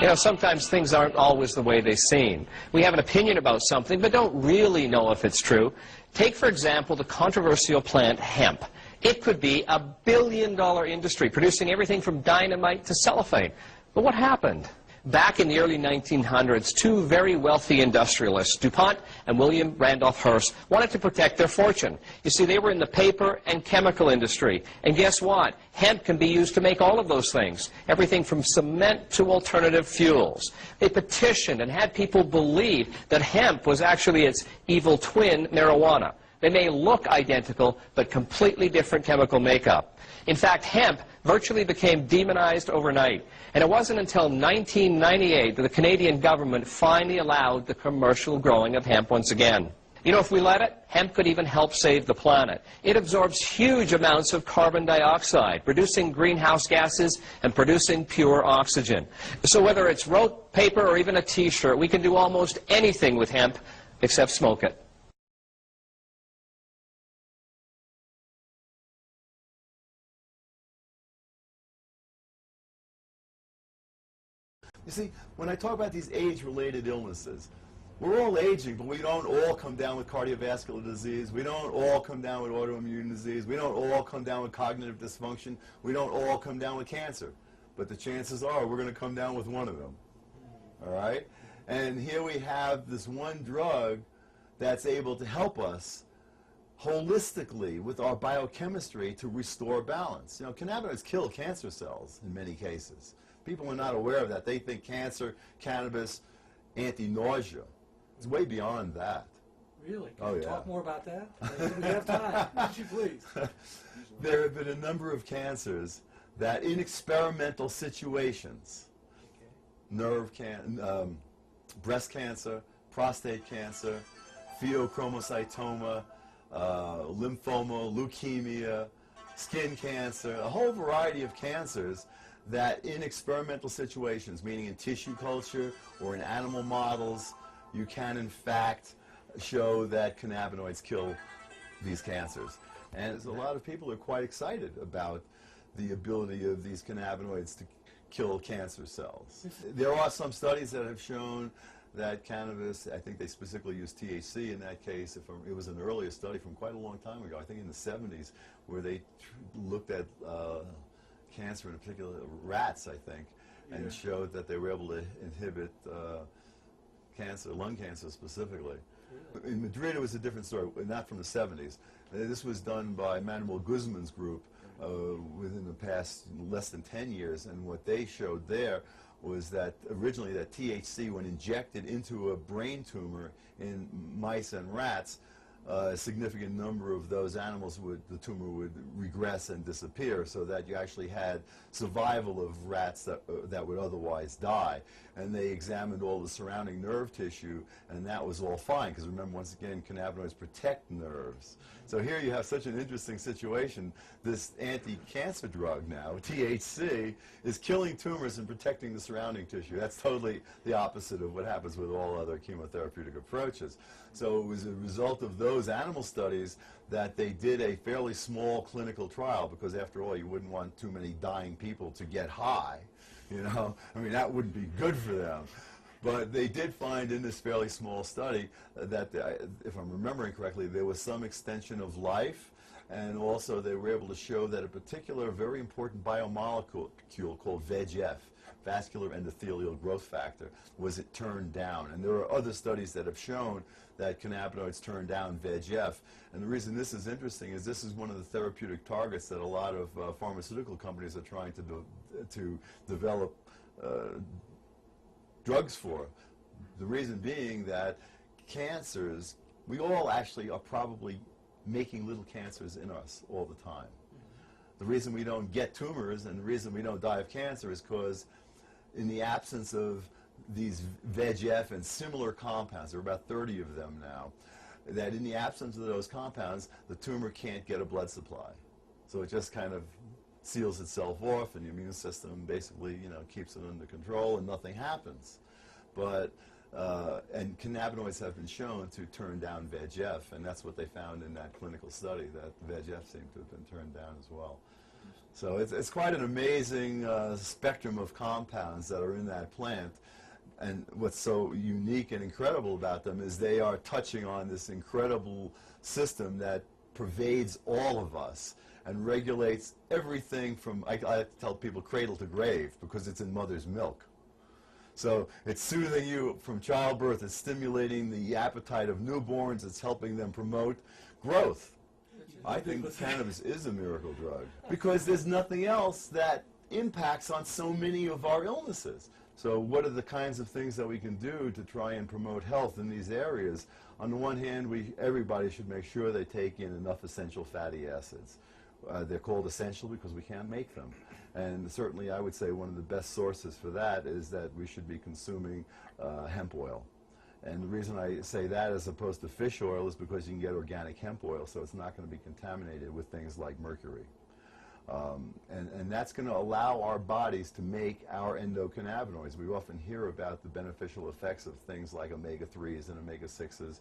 You know, sometimes things aren't always the way they seem. We have an opinion about something, but don't really know if it's true. Take, for example, the controversial plant hemp. It could be a billion-dollar industry, producing everything from dynamite to cellophane. But what happened? Back in the early 1900s, two very wealthy industrialists, DuPont and William Randolph Hearst, wanted to protect their fortune. You see, they were in the paper and chemical industry. And guess what? Hemp can be used to make all of those things, everything from cement to alternative fuels. They petitioned and had people believe that hemp was actually its evil twin, marijuana. They may look identical, but completely different chemical makeup. In fact, hemp virtually became demonized overnight. And it wasn't until 1998 that the Canadian government finally allowed the commercial growing of hemp once again. You know, if we let it, hemp could even help save the planet. It absorbs huge amounts of carbon dioxide, reducing greenhouse gases and producing pure oxygen. So whether it's rope, paper, or even a T-shirt, we can do almost anything with hemp except smoke it. You see, when I talk about these age-related illnesses, we're all aging, but we don't all come down with cardiovascular disease. We don't all come down with autoimmune disease. We don't all come down with cognitive dysfunction. We don't all come down with cancer. But the chances are we're going to come down with one of them. All right? And here we have this one drug that's able to help us holistically with our biochemistry to restore balance. You know, cannabinoids kill cancer cells in many cases. People are not aware of that. They think cancer, cannabis, anti-nausea. It's way beyond that. Really? Can you talk more about that? We have time. Would you please? There have been a number of cancers that in experimental situations, breast cancer, prostate cancer, pheochromocytoma, lymphoma, leukemia, skin cancer, a whole variety of cancers that in experimental situations, meaning in tissue culture or in animal models, you can in fact show that cannabinoids kill these cancers. And a lot of people are quite excited about the ability of these cannabinoids to kill cancer cells. There are some studies that have shown that cannabis, I think they specifically use THC in that case. It was an earlier study from quite a long time ago, I think in the 70s, where they looked at cancer, in particular rats, I think, and showed that they were able to inhibit cancer, lung cancer specifically. Really? In Madrid, it was a different story, not from the 70s. This was done by Manuel Guzman's group within the past less than 10 years, and what they showed there was that originally that THC, when injected into a brain tumor in mice and rats, a significant number of those animals the tumor would regress and disappear, so that you actually had survival of rats that would otherwise die. And they examined all the surrounding nerve tissue, and that was all fine, because remember, once again, cannabinoids protect nerves. So here you have such an interesting situation. This anti-cancer drug now, THC, is killing tumors and protecting the surrounding tissue. That's totally the opposite of what happens with all other chemotherapeutic approaches. So it was a result of those animal studies that they did a fairly small clinical trial, because after all, you wouldn't want too many dying people to get high. You know, I mean, that wouldn't be good for them. But they did find in this fairly small study that, if I'm remembering correctly, there was some extension of life, and also they were able to show that a particular very important biomolecule called VEGF, vascular endothelial growth factor, was it turned down. And there are other studies that have shown that cannabinoids turn down VEGF. And the reason this is interesting is this is one of the therapeutic targets that a lot of pharmaceutical companies are trying to develop drugs for. The reason being that cancers, we all actually are probably making little cancers in us all the time. The reason we don't get tumors and the reason we don't die of cancer is because in the absence of these VEGF and similar compounds, there are about 30 of them now, that in the absence of those compounds, the tumor can't get a blood supply. So it just kind of seals itself off, and the immune system basically, you know, keeps it under control, and nothing happens. But and cannabinoids have been shown to turn down VEGF, and that's what they found in that clinical study, that VEGF seemed to have been turned down as well. So it's quite an amazing spectrum of compounds that are in that plant. And what's so unique and incredible about them is they are touching on this incredible system that pervades all of us and regulates everything from, I like to tell people, cradle to grave, because it's in mother's milk. So it's soothing you from childbirth, it's stimulating the appetite of newborns, it's helping them promote growth. I think cannabis is a miracle drug because there's nothing else that impacts on so many of our illnesses. So what are the kinds of things that we can do to try and promote health in these areas? On the one hand, everybody should make sure they take in enough essential fatty acids. They're called essential because we can't make them. And certainly I would say one of the best sources for that is that we should be consuming hemp oil. And the reason I say that as opposed to fish oil is because you can get organic hemp oil, so it's not going to be contaminated with things like mercury. And that's going to allow our bodies to make our endocannabinoids. We often hear about the beneficial effects of things like omega-3s and omega-6s.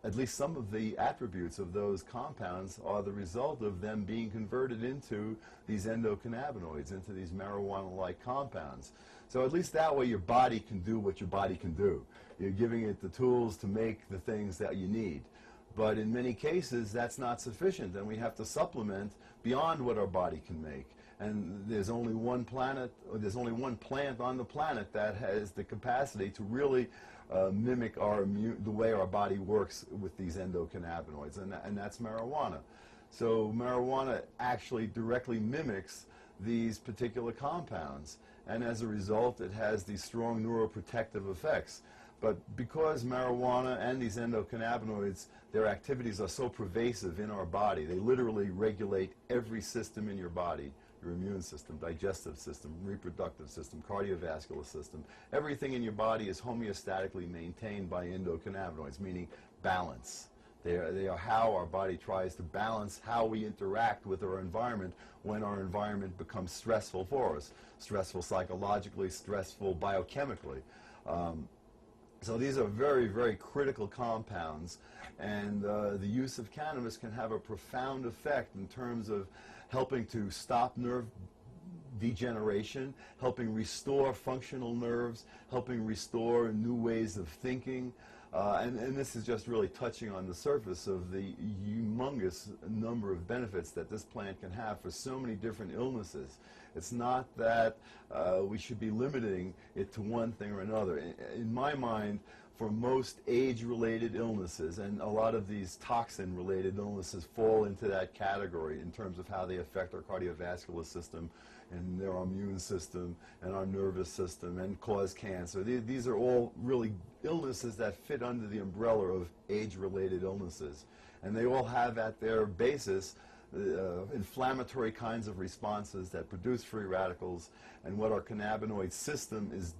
At least some of the attributes of those compounds are the result of them being converted into these endocannabinoids, into these marijuana-like compounds. So at least that way your body can do what your body can do. You're giving it the tools to make the things that you need. But in many cases, that's not sufficient, and we have to supplement beyond what our body can make. And there's only one planet, or there's only one plant on the planet that has the capacity to really mimic the way our body works with these endocannabinoids, and that's marijuana. So marijuana actually directly mimics these particular compounds, and as a result, it has these strong neuroprotective effects. But because marijuana and these endocannabinoids, their activities are so pervasive in our body, they literally regulate every system in your body, your immune system, digestive system, reproductive system, cardiovascular system. Everything in your body is homeostatically maintained by endocannabinoids, meaning balance. They are how our body tries to balance how we interact with our environment when our environment becomes stressful for us, stressful psychologically, stressful biochemically. So these are very, very critical compounds, and the use of cannabis can have a profound effect in terms of helping to stop nerve degeneration, helping restore functional nerves, helping restore new ways of thinking. And this is just really touching on the surface of the humongous number of benefits that this plant can have for so many different illnesses. It's not that we should be limiting it to one thing or another. In my mind, for most age-related illnesses, and a lot of these toxin-related illnesses fall into that category in terms of how they affect our cardiovascular system and our immune system and our nervous system and cause cancer. These are all really illnesses that fit under the umbrella of age-related illnesses. And they all have at their basis inflammatory kinds of responses that produce free radicals, and what our cannabinoid system is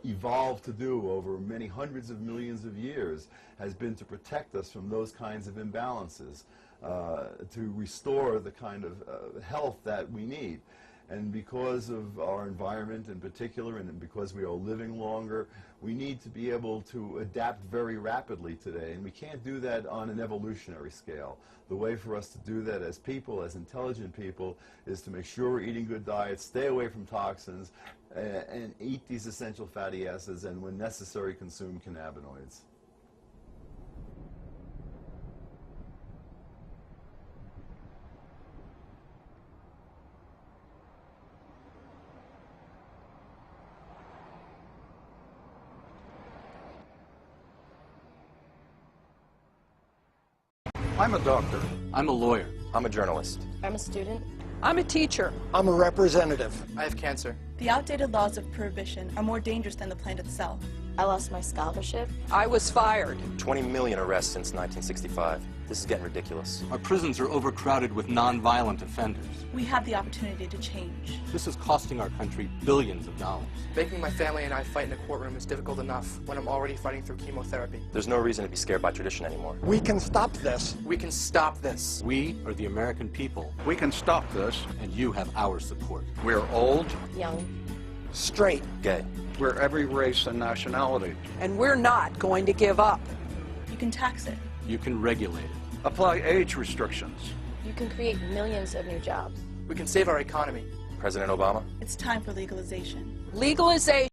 evolved to do over many hundreds of millions of years has been to protect us from those kinds of imbalances, to restore the kind of health that we need. And because of our environment in particular, and because we are living longer, we need to be able to adapt very rapidly today. And we can't do that on an evolutionary scale. The way for us to do that as people, as intelligent people, is to make sure we're eating good diets, stay away from toxins, and eat these essential fatty acids, and when necessary, consume cannabinoids. I'm a doctor. I'm a lawyer. I'm a journalist. I'm a student. I'm a teacher. I'm a representative. I have cancer. The outdated laws of prohibition are more dangerous than the plant itself. I lost my scholarship. I was fired. 20 million arrests since 1965. This is getting ridiculous. Our prisons are overcrowded with non-violent offenders. We have the opportunity to change. This is costing our country billions of dollars. Making my family and I fight in a courtroom is difficult enough when I'm already fighting through chemotherapy. There's no reason to be scared by tradition anymore. We can stop this. We can stop this. We are the American people, We can stop this. and you have our support. We're old. Young. Straight. Gay. We're every race and nationality. And we're not going to give up. You can tax it. You can regulate it. Apply age restrictions. You can create millions of new jobs. We can save our economy. President Obama? It's time for legalization. Legalization.